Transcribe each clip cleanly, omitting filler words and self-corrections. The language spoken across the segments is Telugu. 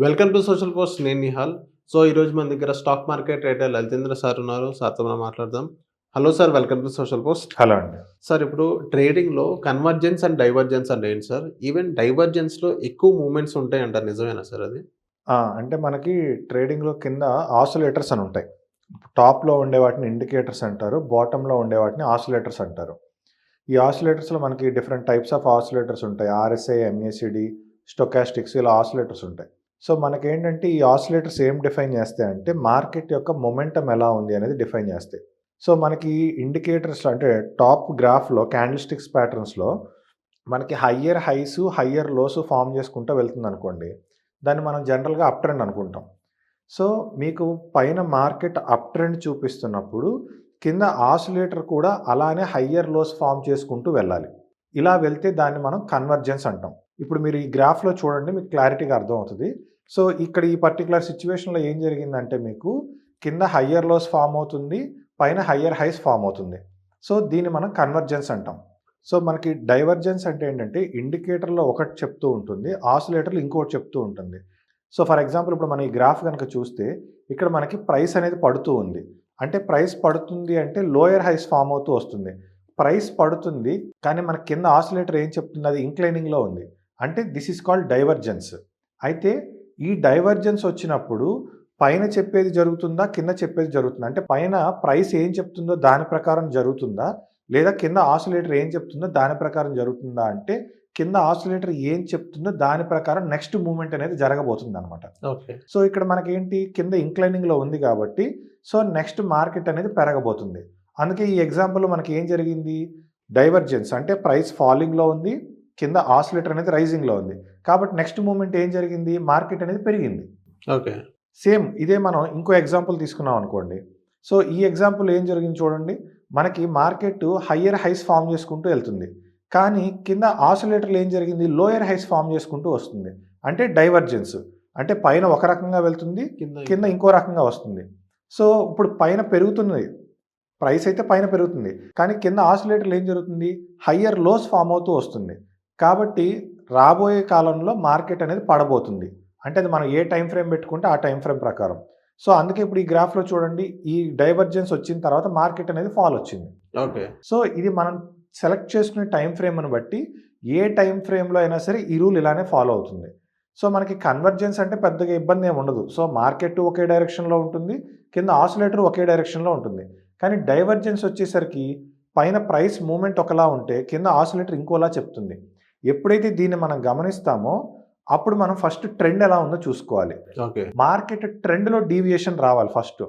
Welcome to social post. నేను నిహాల్. సో ఈరోజు మన దగ్గర స్టాక్ మార్కెట్ ట్రేడర్ లలితేంద్ర సార్ ఉన్నారు. సార్తో మనం మాట్లాడదాం. Hello sir, welcome to social post. Hello అండి. సార్, ఇప్పుడు ట్రేడింగ్‌లో కన్వర్జెన్స్ అండ్ డైవర్జెన్స్ అంటే ఏంటి సార్? ఈవెన్ డైవర్జెన్స్‌లో ఎక్కువ మూవ్‌మెంట్స్ ఉంటాయంటారు, నిజమేనా సార్ అది? అంటే మనకి ట్రేడింగ్‌లో కింద ఆసిలేటర్స్ అని ఉంటాయి. టాప్‌లో ఉండే వాటిని ఇండికేటర్స్ అంటారు. బాటమ్‌లో ఉండే వాటిని ఆసిలేటర్స్ అంటారు. ఈ ఆసిలేటర్స్‌లో మనకి డిఫరెంట్ టైప్స్ ఆఫ్ ఆసిలేటర్స్ ఉంటాయి. ఆర్ఎస్ఐ, ఎంఏసిడి, స్టొకాస్టిక్స్ ఇలా ఆసిలేటర్స్ ఉంటాయి. సో మనకేంటంటే ఈ ఆసిలేటర్స్ ఏం డిఫైన్ చేస్తాయంటే మార్కెట్ యొక్క మొమెంటం ఎలా ఉంది అనేది డిఫైన్ చేస్తాయి. సో మనకి ఇండికేటర్స్ అంటే టాప్ గ్రాఫ్‌లో క్యాండిల్ స్టిక్స్ ప్యాటర్న్స్‌లో మనకి higher highs, higher lows form చేసుకుంటూ వెళ్తుందనుకోండి. దాన్ని మనం జనరల్‌గా అప్ ట్రెండ్ అనుకుంటాం. సో మీకు పైన మార్కెట్ అప్ ట్రెండ్ చూపిస్తున్నప్పుడు కింద ఆసిలేటర్ కూడా అలానే హయ్యర్ లోస్ ఫార్మ్ చేసుకుంటూ వెళ్ళాలి. ఇలా వెళ్తే దాన్ని మనం కన్వర్జెన్స్ అంటాం. ఇప్పుడు మీరు ఈ గ్రాఫ్‌లో చూడండి, మీకు క్లారిటీగా అర్థమవుతది. సో ఇక్కడ ఈ పర్టిక్యులర్ సిట్యుయేషన్‌లో ఏం జరిగిందంటే మీకు కింద హయ్యర్ లోస్ ఫార్మ్ అవుతుంది. పైన హయ్యర్ హైస్ ఫార్మ్ అవుతుంది. సో దీన్ని మనం కన్వర్జెన్స్ అంటాం. సో మనకి డైవర్జెన్స్ అంటే ఏంటంటే ఇండికేటర్‌లో ఒకటి చెప్తూ ఉంటుంది. ఆసిలేటర్‌లో ఇంకోటి చెప్తూ ఉంటుంది. సో ఫర్ ఎగ్జాంపుల్ ఇప్పుడు మనం ఈ గ్రాఫ్ గనుక చూస్తే ఇక్కడ మనకి ప్రైస్ అనేది పడుతూ ఉంది. అంటే ప్రైస్ పడుతుంది అంటే లోయర్ హైస్ ఫార్మ్ అవుతూ వస్తుంది. ప్రైస్ పడుతుంది కానీ మన కింద ఆసిలేటర్ ఏం చెప్తుంది, అది ఇంక్లైనింగ్‌లో ఉంది. అంటే దిస్ ఈస్ కాల్డ్ డైవర్జెన్స్. అయితే ఈ డైవర్జెన్స్ వచ్చినప్పుడు పైన చెప్పేది జరుగుతుందా? కింద చెప్పేది జరుగుతుందా? అంటే పైన ప్రైస్ ఏం చెప్తుందో దాని ప్రకారం జరుగుతుందా? లేదా కింద ఆసిలేటర్ ఏం చెప్తుందో దాని ప్రకారం జరుగుతుందా? అంటే కింద ఆసిలేటర్ ఏం చెప్తుందో దాని ప్రకారం నెక్స్ట్ మూవ్‌మెంట్ అనేది జరగబోతుందనమాట. ఓకే. సో ఇక్కడ మనకేంటి కింద ఇంక్లైనింగ్‌లో ఉంది కాబట్టి సో నెక్స్ట్ మార్కెట్ అనేది పెరగబోతుంది. అందుకే ఈ ఎగ్జాంపుల్‌లో మనకి ఏం జరిగింది? డైవర్జెన్స్ అంటే ప్రైస్ ఫాలింగ్‌లో ఉంది. కింద ఆసిలేటర్ అనేది రైజింగ్‌లో ఉంది. కాబట్టి నెక్స్ట్ మూవ్‌మెంట్ ఏం జరిగింది? మార్కెట్ అనేది పెరిగింది. ఓకే. సేమ్ ఇదే మనం ఇంకో ఎగ్జాంపుల్ తీసుకున్నాం అనుకోండి. సో ఈ ఎగ్జాంపుల్ ఏం జరిగింది చూడండి. మనకి మార్కెట్ హయ్యర్ హైస్ ఫార్మ్ చేసుకుంటూ వెళ్తుంది. కానీ కింద ఆసిలేటర్‌లో ఏం జరిగింది? లోయర్ హైస్ ఫార్మ్ చేసుకుంటూ వస్తుంది. అంటే డైవర్జెన్స్. అంటే పైన ఒక రకంగా వెళ్తుంది. కింద ఇంకో రకంగా వస్తుంది. సో ఇప్పుడు పైన పెరుగుతున్నది. ప్రైస్ అయితే పైన పెరుగుతుంది. కానీ కింద ఆసిలేటర్‌లో ఏం జరుగుతుంది? హయ్యర్ లోస్ ఫార్మ్ అవుతూ వస్తుంది. కాబట్టి రాబోయే కాలంలో మార్కెట్ అనేది పడబోతుంది. అంటే అది మనం ఏ టైమ్ ఫ్రేమ్ పెట్టుకుంటే ఆ టైమ్ ఫ్రేమ్ ప్రకారం. సో అందుకే ఇప్పుడు ఈ గ్రాఫ్‌లో చూడండి, ఈ డైవర్జెన్స్ వచ్చిన తర్వాత మార్కెట్ అనేది ఫాల్ వచ్చింది. ఓకే. సో ఇది మనం సెలెక్ట్ చేసుకునే టైమ్ ఫ్రేమ్‌ని బట్టి ఏ టైమ్ ఫ్రేమ్‌లో అయినా సరే ఈ రూల్ ఇలానే ఫాలో అవుతుంది. సో మనకి కన్వర్జెన్స్ అంటే పెద్దగా ఇబ్బంది ఏమి ఉండదు. సో మార్కెట్ ఒకే డైరెక్షన్‌లో ఉంటుంది. కింద ఆసిలేటర్ ఒకే డైరెక్షన్‌లో ఉంటుంది. కానీ డైవర్జెన్స్ వచ్చేసరికి పైన ప్రైస్ మూవ్‌మెంట్ ఒకలా ఉంటే కింద ఆసిలేటర్ ఇంకోలా చెప్తుంది. ఎప్పుడైతే దీన్ని మనం గమనిస్తామో అప్పుడు మనం ఫస్ట్ ట్రెండ్ ఎలా ఉందో చూసుకోవాలి. ఓకే. మార్కెట్ ట్రెండ్‌లో డీవియేషన్ రావాలి ఫస్ట్.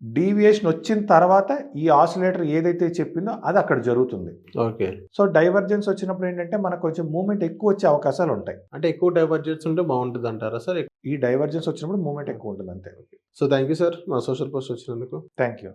డీవియేషన్ వచ్చిన తర్వాత ఈ ఆసిలేటర్ ఏదైతే చెప్పిందో అది అక్కడ జరుగుతుంది. ఓకే. సో డైవర్జెన్స్ వచ్చినప్పుడు ఏంటంటే మనకు కొంచెం మూవ్‌మెంట్ ఎక్కువ వచ్చే అవకాశాలు ఉంటాయి. అంటే ఎక్కువ డైవర్జెన్స్ ఉంటే బావుంటదంటారా సార్? ఈ డైవర్జెన్స్ వచ్చినప్పుడు మూవ్‌మెంట్ ఎక్కువ ఉంటుంది అంతే. సో థాంక్ యూ సార్, మా సోషల్ పోస్ట్ వచ్చినందుకు. Thank you.